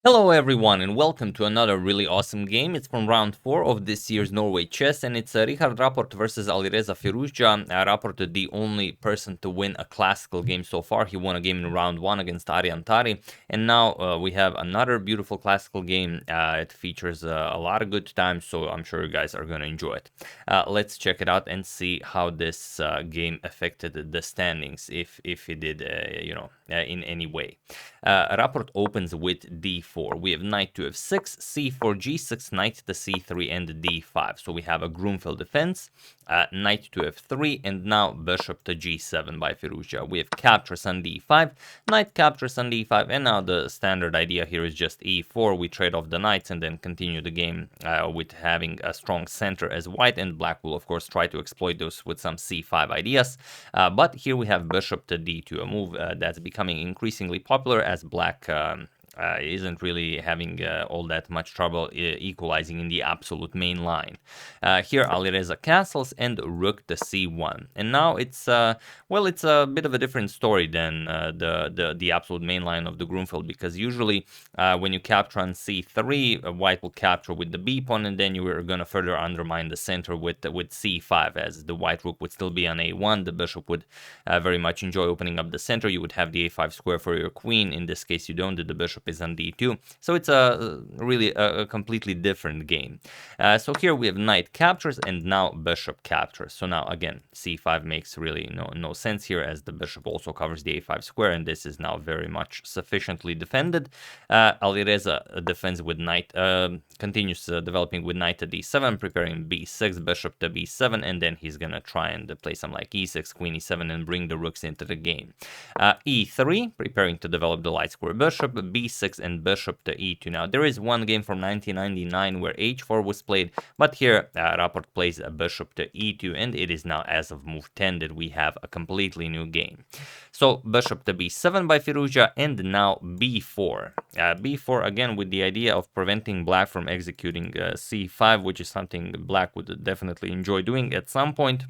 Hello everyone and welcome to another really awesome game. It's from round 4 of this year's Norway Chess and it's Richard Rapport versus Alireza Firouzja. Rapport the only person to win a classical game so far. He won a game in round 1 against Ariantari, and now we have another beautiful classical game. It features a lot of good times, so I'm sure you guys are going to enjoy it. Let's check it out and see how this game affected the standings, if it did, in any way. Rapport opens with d4. We have knight to f6, c4, g6, knight to c3, and d5. So we have a Gruenfeld defense, knight to f3, and now bishop to g7 by Firouzja. We have captures on d5, knight captures on d5, and now the standard idea here is just e4. We trade off the knights and then continue the game with having a strong center as white, and black will of course try to exploit those with some c5 ideas. But here we have bishop to d2, a move that's becoming increasingly popular as black isn't really having all that much trouble equalizing in the absolute main line. Here Alireza castles and rook to c1, and now it's it's a bit of a different story than the absolute main line of the Gruenfeld, because usually when you capture on c3, white will capture with the b pawn, and then you are going to further undermine the center with c5, as the white rook would still be on a1. The bishop would very much enjoy opening up the center. You would have the a5 square for your queen. In this case you don't. The bishop is on d2, so it's really a completely different game. So here we have knight captures and now bishop captures. So now again c5 makes really no sense here, as the bishop also covers the a5 square, and this is now very much sufficiently defended. Alireza defends with knight, continues developing with knight to d7, preparing b6, bishop to b7, and then he's gonna try and play some like e6, queen e7, and bring the rooks into the game. E3, preparing to develop the light square bishop, b6, and bishop to e2. Now there is one game from 1999 where h4 was played, but here Rapport plays a bishop to e2, and it is now as of move 10 that we have a completely new game. So bishop to b7 by Firouzja, and now b4. B4 again with the idea of preventing black from executing c5, which is something black would definitely enjoy doing at some point,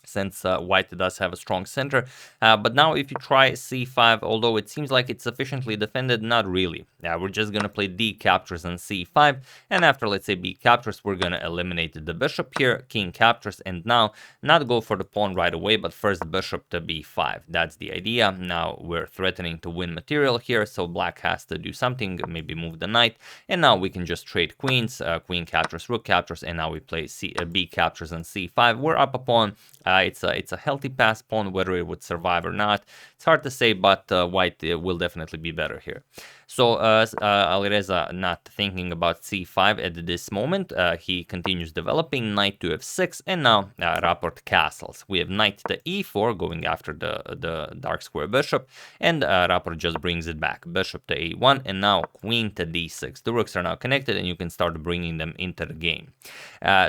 since white does have a strong center. But now if you try c5, although it seems like it's sufficiently defended, not really. We're just going to play d captures on c5, and after, let's say, b captures, we're going to eliminate the bishop here, king captures, and now not go for the pawn right away, but first bishop to b5. That's the idea. Now we're threatening to win material here, so black has to do something, maybe move the knight, and now we can just trade queens. Queen captures, rook captures, and now we play b captures on c5. We're up a pawn. It's a healthy pass pawn. Whether it would survive or not, it's hard to say, but white will definitely be better here. So Alireza not thinking about c5 at this moment. He continues developing knight to f6, and now Rapport castles. We have knight to e4 going after the dark square bishop, and Rapport just brings it back. Bishop to a1, and now queen to d6. The rooks are now connected, and you can start bringing them into the game.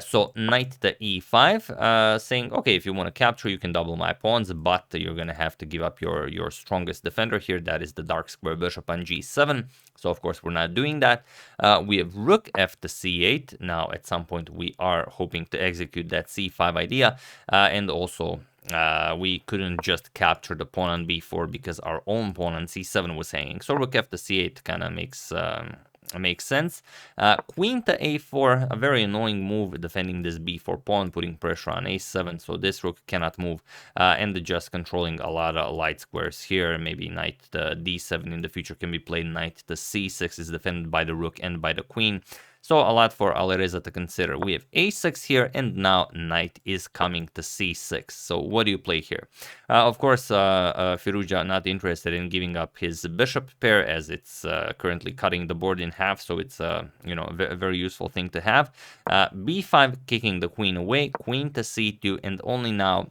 So knight to e5, saying, okay, if you want to capture, you can double my pawns, but you're going to have to give up your strongest defender here. That is the dark square bishop on g7. So of course we're not doing that. We have rook f to c8. Now at some point we are hoping to execute that c5 idea, and also we couldn't just capture the pawn on b4 because our own pawn on c7 was hanging. So rook f to c8 kind of makes sense. Queen to a4, a very annoying move defending this b4 pawn, putting pressure on a7, so this rook cannot move, and just controlling a lot of light squares here. Maybe knight to d7 in the future can be played. Knight to c6 is defended by the rook and by the queen. So a lot for Alireza to consider. We have a6 here, and now knight is coming to c6. So what do you play here? Of course, Firouzja not interested in giving up his bishop pair, as it's currently cutting the board in half. So it's a very useful thing to have. b5 kicking the queen away, queen to c2, and only now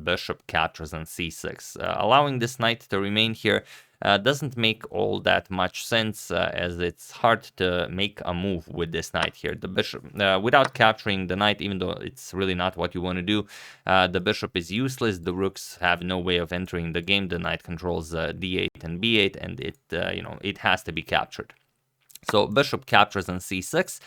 bishop captures on c6, allowing this knight to remain here. Doesn't make all that much sense, as it's hard to make a move with this knight here. The bishop, without capturing the knight, even though it's really not what you want to do, the bishop is useless. The rooks have no way of entering the game. The knight controls d8 and b8, and it has to be captured. So bishop captures on c6,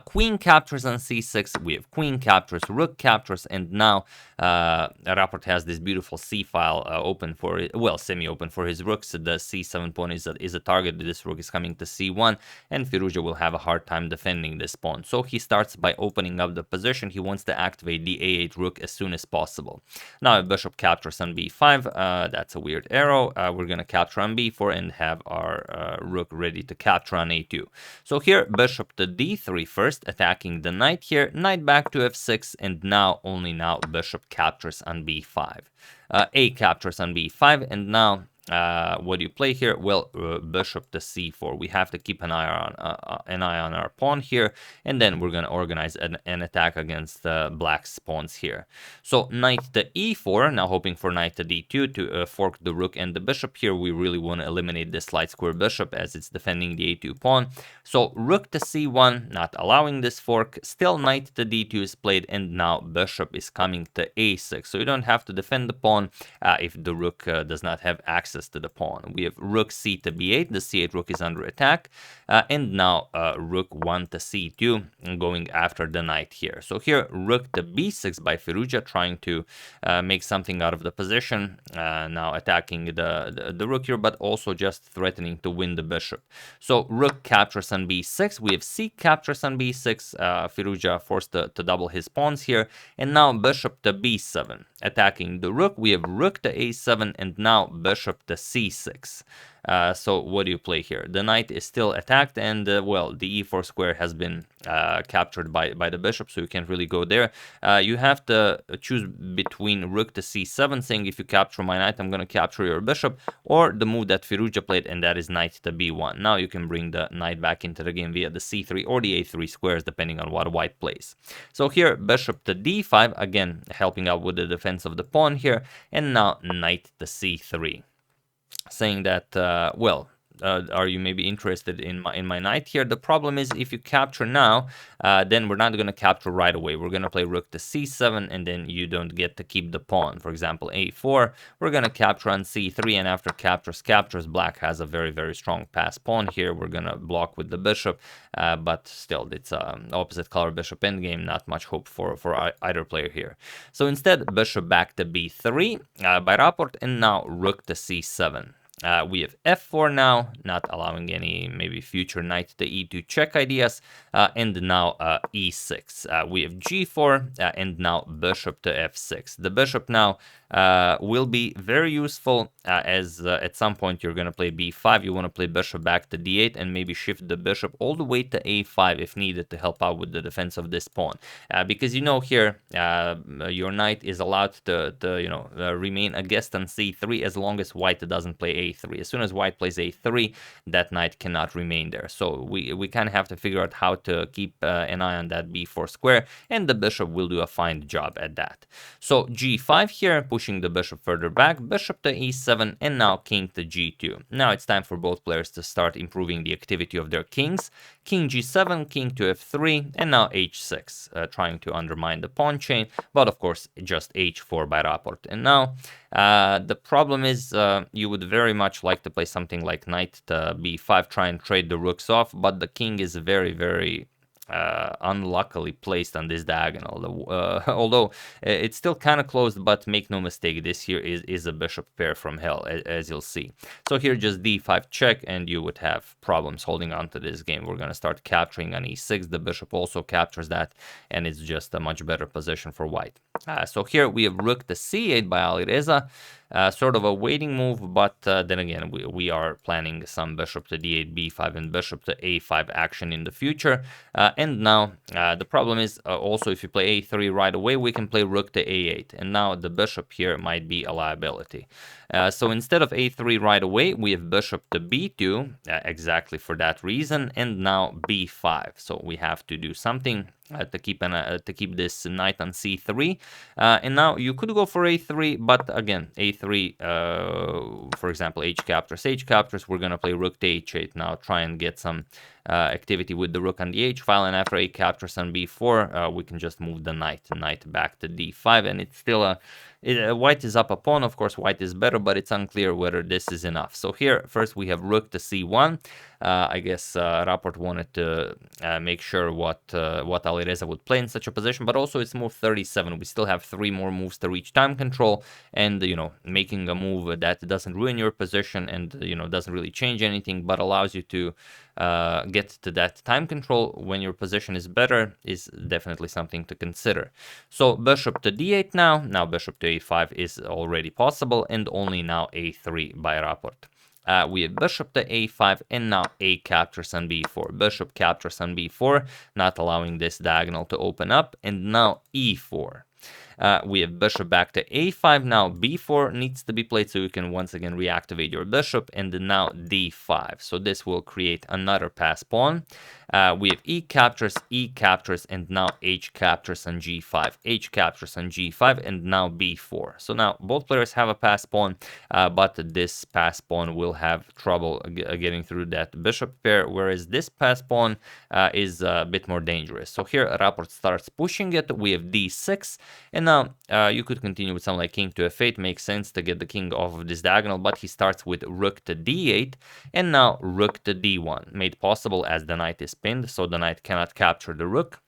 queen captures on c6, we have queen captures, rook captures, and now Rapport has this beautiful c file open for it, well, semi-open for his rooks. The c7 pawn is a target. This rook is coming to c1, and Firouzja will have a hard time defending this pawn. So he starts by opening up the position. He wants to activate the a8 rook as soon as possible. Now if bishop captures on b5, that's a weird arrow. We're going to capture on b4 and have our rook ready to capture on a2. So here, bishop to d3 first, attacking the knight here, knight back to f6, and now, only now, bishop captures on b5. A captures on b5, and now what do you play here? Well, bishop to c4. We have to keep an eye on our pawn here, and then we're going to organize an attack against black's pawns here. So knight to e4, now hoping for knight to d2 to fork the rook and the bishop here. We really want to eliminate this light square bishop as it's defending the a2 pawn. So rook to c1, not allowing this fork. Still knight to d2 is played, and now bishop is coming to a6. So you don't have to defend the pawn if the rook does not have access to the pawn. We have rook c to b8. The c8 rook is under attack, and now rook 1 to c2, going after the knight here. So here, rook to b6 by Firouzja, trying to make something out of the position. Now attacking the rook here, but also just threatening to win the bishop. So rook captures on b6. We have c captures on b6. Firouzja forced to double his pawns here, and now bishop to b7, attacking the rook. We have rook to a7, and now bishop to c6. So what do you play here? The knight is still attacked, and well, the e4 square has been captured by the bishop, so you can't really go there. You have to choose between rook to c7, saying if you capture my knight, I'm going to capture your bishop, or the move that Firouzja played, and that is knight to b1. Now you can bring the knight back into the game via the c3 or the a3 squares, depending on what white plays. So here, bishop to d5, again helping out with the defense of the pawn here, and now knight to c3. Saying that, well, are you maybe interested in my knight here? The problem is, if you capture now, then we're not going to capture right away. We're going to play rook to c7, and then you don't get to keep the pawn. For example, a4, we're going to capture on c3, and after captures, black has a very, very strong pass pawn here. We're going to block with the bishop, but still, it's opposite color bishop endgame. Not much hope for either player here. So instead, bishop back to b3 by Rapport, and now rook to c7. We have f4 now, not allowing any maybe future knight to e2 check ideas, and now e6. We have g4, and now bishop to f6. The bishop now will be very useful, as at some point you're going to play b5. You want to play bishop back to d8, and maybe shift the bishop all the way to a5 if needed to help out with the defense of this pawn. Because you know here, your knight is allowed to remain a guest on c3 as long as white doesn't play a3. As soon as white plays a3, that knight cannot remain there. So we kind of have to figure out how to keep an eye on that b4 square, and the bishop will do a fine job at that. So g5 here, pushing the bishop further back, bishop to e7, and now king to g2. Now it's time for both players to start improving the activity of their kings. King g7, king to f3, and now h6, trying to undermine the pawn chain, but of course just h4 by Rapport. And now the problem is, you would very much like to play something like knight to b5, try and trade the rooks off, but the king is very, very unluckily placed on this diagonal. Although it's still kind of closed, but make no mistake, this here is a bishop pair from hell, as you'll see. So here just d5 check, and you would have problems holding on to this game. We're going to start capturing on e6. The bishop also captures that, and it's just a much better position for white. So here we have rook to c8 by Alireza. Sort of a waiting move, but then again, we are planning some bishop to d8, b5, and bishop to a5 action in the future. And now the problem is also, if you play a3 right away, we can play rook to a8, and now the bishop here might be a liability. So instead of a3 right away, we have bishop to b2, exactly for that reason, and now b5. So we have to do something to keep this knight on c3, and now you could go for a3, but again, a3, for example, h captures. We're gonna play rook to h8 now, try and get some activity with the rook on the h file, and after a captures on b4, we can just move the knight back to d5, and it's still a White is up a pawn. Of course, white is better, but it's unclear whether this is enough. So here, first we have rook to c1. I guess Rapport wanted to make sure what Alireza would play in such a position, but also it's move 37. We still have 3 more moves to reach time control, and making a move that doesn't ruin your position and doesn't really change anything, but allows you to get to that time control when your position is better is definitely something to consider. So bishop to d8 now. Now bishop to a5 is already possible, and only now a3 by Rapport. We have bishop to a5, and now a captures on b4. Bishop captures on b4, not allowing this diagonal to open up, and now e4. We have bishop back to a5. Now b4 needs to be played so you can once again reactivate your bishop, and then now d5. So this will create another pass pawn. We have e captures, and now h captures on g5. H captures on g5, and now b4. So now both players have a pass pawn, but this pass pawn will have trouble getting through that bishop pair, whereas this pass pawn is a bit more dangerous. So here Rapport starts pushing it. We have d6, and now you could continue with something like king to f8. Makes sense to get the king off of this diagonal, but he starts with rook to d8, and now rook to d1, made possible as the knight is pinned, so the knight cannot capture the rook.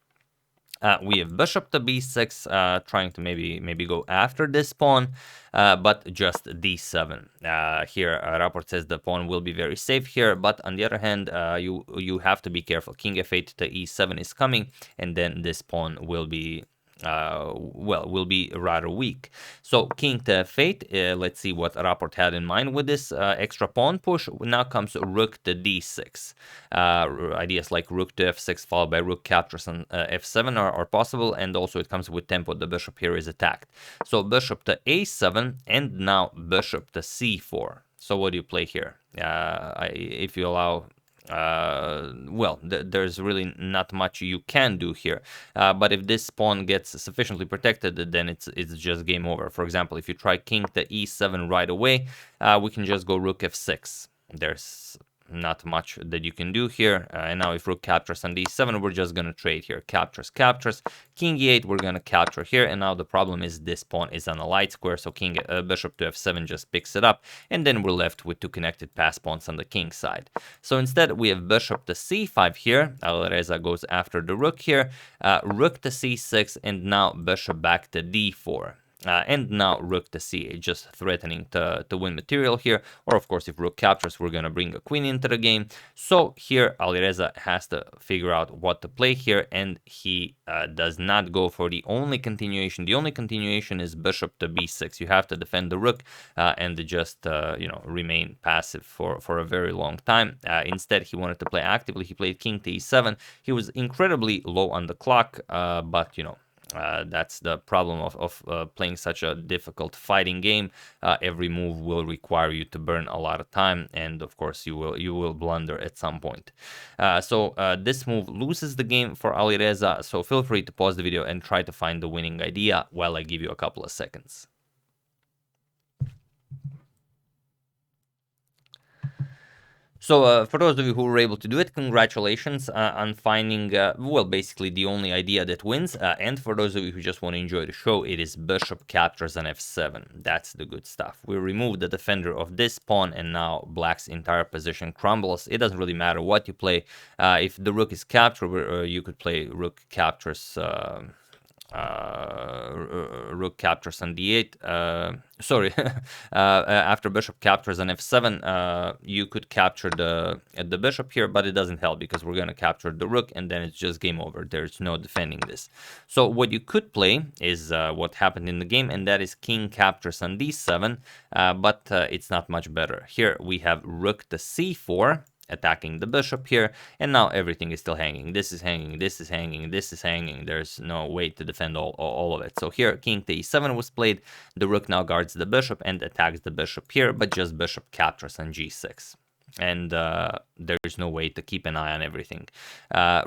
We have bishop to b6, trying to maybe go after this pawn, but just d7. Here, Rapport says the pawn will be very safe here, but on the other hand, you have to be careful. King f8 to e7 is coming, and then this pawn will be will be rather weak. So king to f8, let's see what Rapport had in mind with this extra pawn push. Now comes rook to d6. Ideas like rook to f6 followed by rook captures on f7 are possible, and also it comes with tempo. The bishop here is attacked. So bishop to a7, and now bishop to c4. So what do you play here? If you allow there's really not much you can do here, but if this pawn gets sufficiently protected, then it's just game over. For example, if you try king to e7 right away, we can just go rook f6. There's not much that you can do here, and now if rook captures on d7, we're just gonna trade here. Captures, king e8, we're gonna capture here, and now the problem is this pawn is on a light square, so bishop to f7 just picks it up, and then we're left with 2 connected pass pawns on the king side. So instead we have bishop to c5 here. Alireza goes after the rook here, rook to c6, and now bishop back to d4. And now rook to c8, just threatening to win material here. Or of course, if rook captures, we're gonna bring a queen into the game. So here Alireza has to figure out what to play here, and he does not go for the only continuation. The only continuation is bishop to b6. You have to defend the rook and just remain passive for a very long time. Instead, he wanted to play actively. He played king to e7. He was incredibly low on the clock, but that's the problem of playing such a difficult fighting game. Every move will require you to burn a lot of time, and of course you will blunder at some point. So this move loses the game for Alireza, so feel free to pause the video and try to find the winning idea while I give you a couple of seconds. So for those of you who were able to do it, congratulations on finding, basically the only idea that wins. And for those of you who just want to enjoy the show, it is bishop captures on f7. That's the good stuff. We remove the defender of this pawn, and now black's entire position crumbles. It doesn't really matter what you play. If the rook is captured, you could play rook captures... rook captures on d8. After bishop captures on f7, you could capture the bishop here, but it doesn't help because we're gonna capture the rook, and then it's just game over. There's no defending this. So what you could play is what happened in the game, and that is king captures on d7, but it's not much better. Here we have rook to c4, attacking the bishop here, and now everything is still hanging. This is hanging, this is hanging, this is hanging. There's no way to defend all of it. So here king to e7 was played. The rook now guards the bishop and attacks the bishop here, but just bishop captures on g6. And there is no way to keep an eye on everything.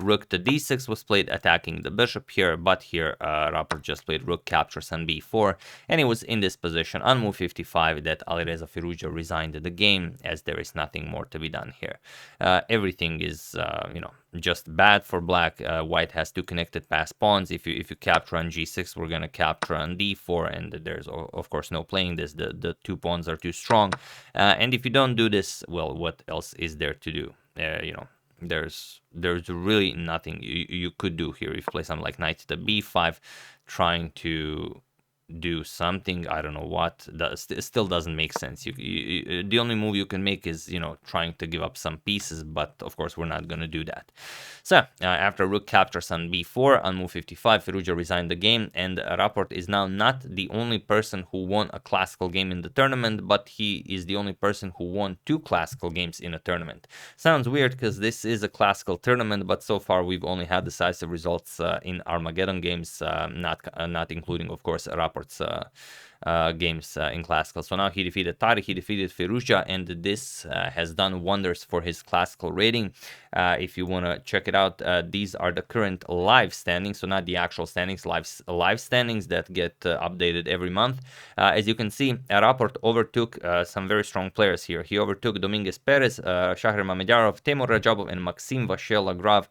Rook to d6 was played, attacking the bishop here, but here Rapport just played rook captures on b4, and it was in this position on move 55 that Alireza Firouzja resigned the game, as there is nothing more to be done here. Everything is, just bad for black. White has two connected pass pawns. If you capture on g6, we're gonna capture on d4, and there's of course no playing this. The two pawns are too strong, and if you don't do this, well, what else is there to do? You know, there's really nothing you could do here. If you play something like knight to b5, trying to do something, I don't know what, still doesn't make sense. The only move you can make is, you know, trying to give up some pieces, but of course we're not going to do that. So after rook captures on b4 on move 55, Firouzja resigned the game, and Rapport is now not the only person who won a classical game in the tournament, but he is the only person who won 2 classical games in a tournament. Sounds weird because this is a classical tournament, but so far we've only had decisive results in Armageddon games, not including, of course, Rapport's games in classical. So now he defeated Tariq, he defeated Firouzja, and this has done wonders for his classical rating. If you want to check it out, these are the current live standings, so not the actual standings, live standings that get updated every month. As you can see, Rapport overtook some very strong players here. He overtook Dominguez Perez, Shahriar Mamedyarov, Temur Rajabov, and Maxim Vachier-Lagrave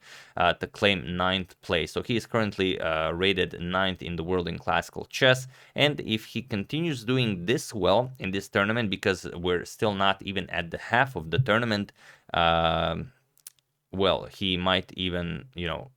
to claim 9th place. So he is currently rated 9th in the world in classical chess, and if he continues doing this well in this tournament, because we're still not even at the half of the tournament, well, he might even, you know,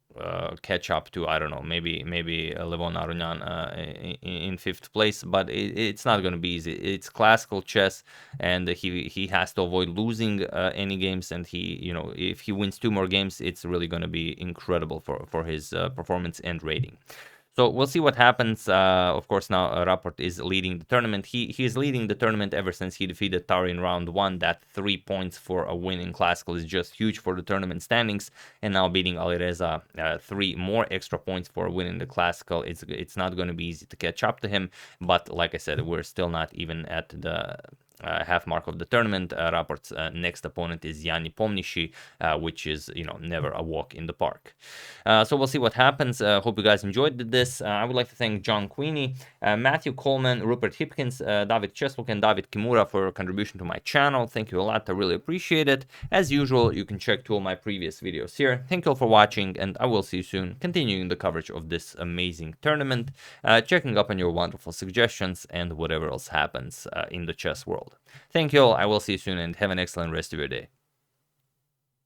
catch up to, I don't know, maybe Levon Aronian in 5th place, but it's not going to be easy. It's classical chess, and he has to avoid losing any games, and he, you know, if he wins 2 more games, it's really going to be incredible for his performance and rating. So we'll see what happens. Of course, now Rapport is leading the tournament. He is leading the tournament ever since he defeated Tari in round 1. That 3 points for a win in classical is just huge for the tournament standings. And now beating Alireza, 3 more extra points for a win in the classical. It's not going to be easy to catch up to him. But like I said, we're still not even at the half mark of the tournament. Rapport's next opponent is Yanni Pomnishi, which is, you know, never a walk in the park. So we'll see what happens. Hope you guys enjoyed this. I would like to thank John Queenie, Matthew Coleman, Rupert Hipkins, David Cheslock, and David Kimura for your contribution to my channel. Thank you a lot. I really appreciate it. As usual, you can check 2 of my previous videos here. Thank you all for watching, and I will see you soon, continuing the coverage of this amazing tournament, checking up on your wonderful suggestions and whatever else happens in the chess world. Thank you all. I will see you soon, and have an excellent rest of your day.